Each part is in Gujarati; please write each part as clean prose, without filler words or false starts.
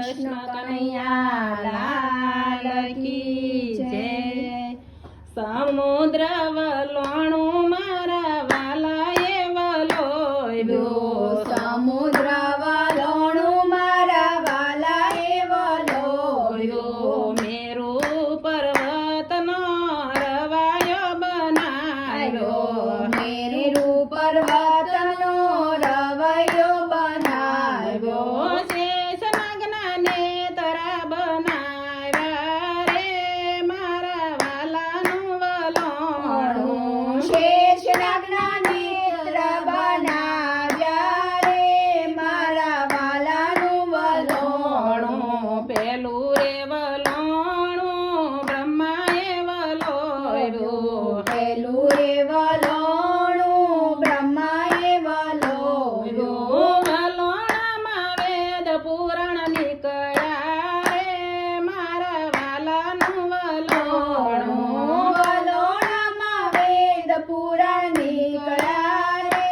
કૃષ્ણ કનૈયા લાલ કી જય। સમુદ્ર વલોણું મારા વાલાએ વલોવ્યો, સમુદ્ર વલોણું મારા વાલાએ વલોવ્યો। મેરુ પર્વતનો રવાયો બનાવ્યો, મેરુ પર્વતનો રવૈયો બનાવ્યો। શેષનાગના નેતરા બનાવ્યા રે મારા વાલાનું વલોણું, શેષનાગના નેત્ર બનાવ્યા રે મારા વાલાનું વલોણું। પેલું રે વલોણું બ્રહ્માએ વલોવ્યું, પેલું રે વલોણું બ્રહ્માએ વલોવ્યું। વલોણામાં વેદ પુરાણ નીકળ્યા રે મારા વાલાનું વલોણું, વલોણામાં વેદ પુરાણ નીકળ્યા રે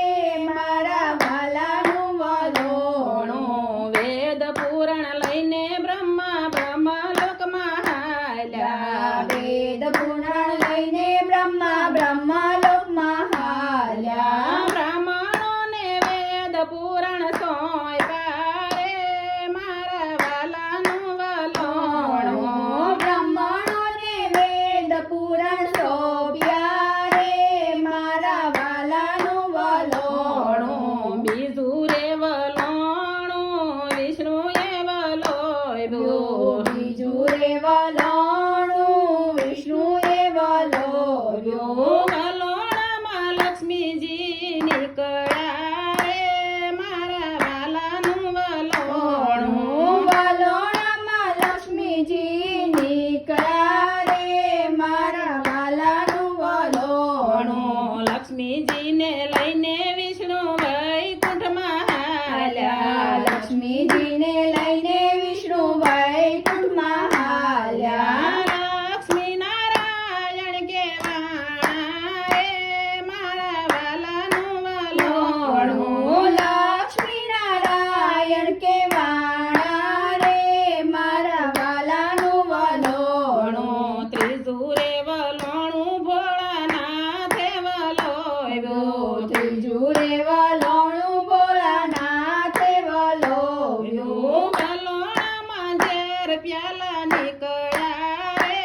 મારા વાલાનું વલોણું। વેદ પુરાણ લઈને બ્રહ્મલોકમાં હાલ્યા, વેદ પુરાણ લઈને બ્રહ્મલોકમાં હાલ્યા। બ્રાહ્મણોને વેદ પુરાણ સોંપ્યા રે મારા વાલાનું વલોણું, બ્રાહ્મણોને વેદ પુરાણ સોંપ્યા રે મારા વાલાનું વલોણું। બીજું રે વલોણું વિષ્ણુએ વલોવ્યું, બીજું રે વલોણું વિષ્ણુએ વલોવ્યું। વલોણામાં લક્ષ્મીજી નીકળ્યા રે મારા વાલાનું વલોણું, વલોણામાં લક્ષ્મીજી નીકળ્યા રે મારા વાલાનું વલોણું। લક્ષ્મીજીને લઈને વિષ્ણુ વૈકુંઠમાં હાલ્યા, લક્ષ્મીજીને લઈને વિષ્ણુ વૈકુંઠમાં હાલ્યા। લક્ષ્મી નારાયણ કેવાણા રે મારા વાલાનું વલોણું, લક્ષ્મી નારાયણ કેવાણા રે મારા વાલાનું વલોણું। ત્રીજું રે વલોણું ભોળાનાથે વલોવ્યું, ત્રીજું રે વલોણું ભોળાનાથે વલોવ્યું। વલોણામાં ઝેર પ્યાલા નીકળ્યા રે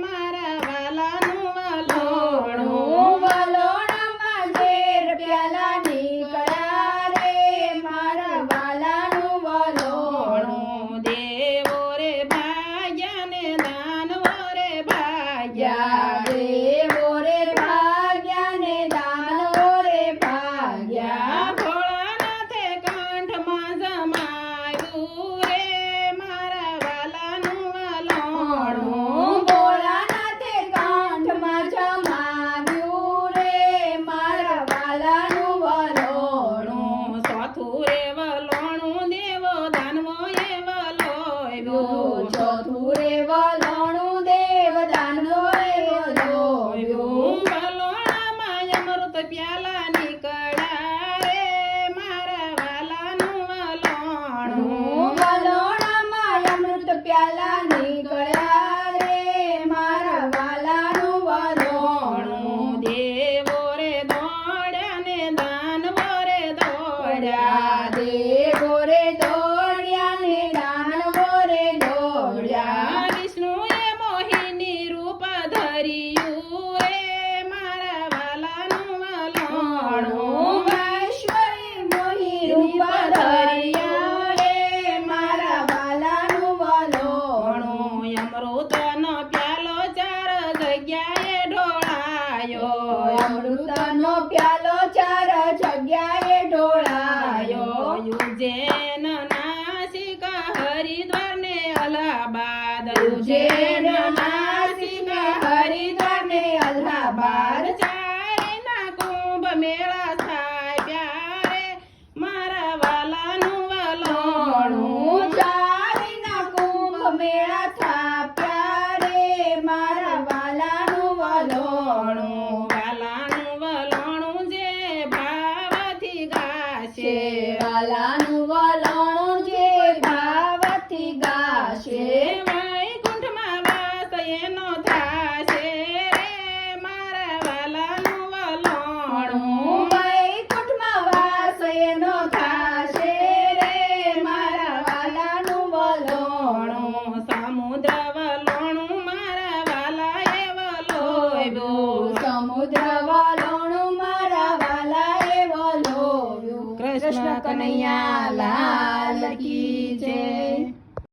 મારા વાલાનું વલોણું, વલોણામાં ઝેર પ્યાલા નીકળ્યા રે મારા વાલાનું વલોણું। દેવો રે ભાગ્યા ને દાનવો રે ભાગ્યા, દેવો રે ભાગ્યા ને દાનવો રે ભાગ્યા। ભોળાનાથે કંઠમાં જમાવ્યું રે મારા વાલાનું વલોણું, ભોળાનાથે કંઠમાં જમાવ્યું રે મારા વાલાનું વલોણું। ચોથું રે વલોણું દેવો દાનવોએ વલોવ્યું, ચોથું રે વલોણું દેવ દાનવોએ વલોવ્યું। વલોણામાં અમૃત પ્યાલા નીકળ્યા રે મારા વાલાનું વલોણું, વલોણામાં અમૃત પ્યાલા નીકળ્યા રે મારા વાલાનું વલોણું। દેવો રે દોડ્યા ને દાનવો રે દોડ્યા, દેવો રે દોડ્યા ને દાનવો રે દોડ્યા। વિષ્ણુએ મોહિની રૂપ ધર્યું રે મારા વાલાનું વલોણું, મહેશ્વરી મોહી રૂપ ધર્યા રે મારા વાલાનું વલોણું। અમૃતનો પ્યાલો ચાર જગ્યાએ ઢોળાયો, અમૃતનો પ્યાલો ચાર જગ્યાએ ઢોળાયો। ઉજ્જૈન નાસિક હરિદ્વાર ને અલ્હાબાદ, ઉજ્જૈન નાસિક હરિદ્વાર ને અલ્હાબાદ। ચારેયના કુંભ મેળા સ્થાપ્યા રે મારા વાલાનું વલોણું, ચારેયના કુંભ મેળા થાપ્યા રે મારા વાલાનું વલોણું। વાલાનું વલોણું જે ભાવથી ગાશે, વાલાનું વલોણું જે ભાવથી ગાશે। થાશે વૈકુંઠમાં વાસ એનો થાશે રે મારા વાલાનું વલોણું વૈકુંઠમાં વાસ એનો થાશે રે મારા વાલાનું વલોણું સમુદ્ર વલોણું મારા વાલાએ વલોવ્યું સમુદ્ર વલોણું મારા વાલાએ વલોવ્યું. કૃષ્ણ કનૈયા લાલ કી જય.